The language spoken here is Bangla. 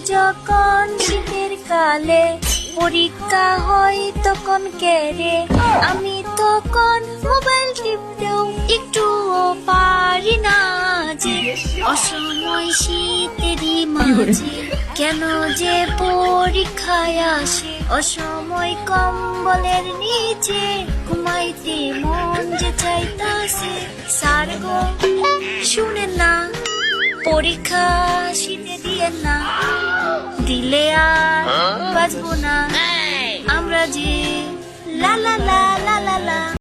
যখন শীতের কালে পরীক্ষা হয় তখন কেড়ে আমি তখন মোবাইল টিপতেও একটুও পারি না যে অসময় শীতেরই মাঝে কেন যে পরীক্ষায় আসে অসময় কম্বলের নিচে ঘুমাইতে মন যে চাইতাছে স্যার গো শুনেন না পরীক্ষা শীতে দিয়েন না দিলে আর বাঁচবো না আমরা যে লা লা লা লা লা লা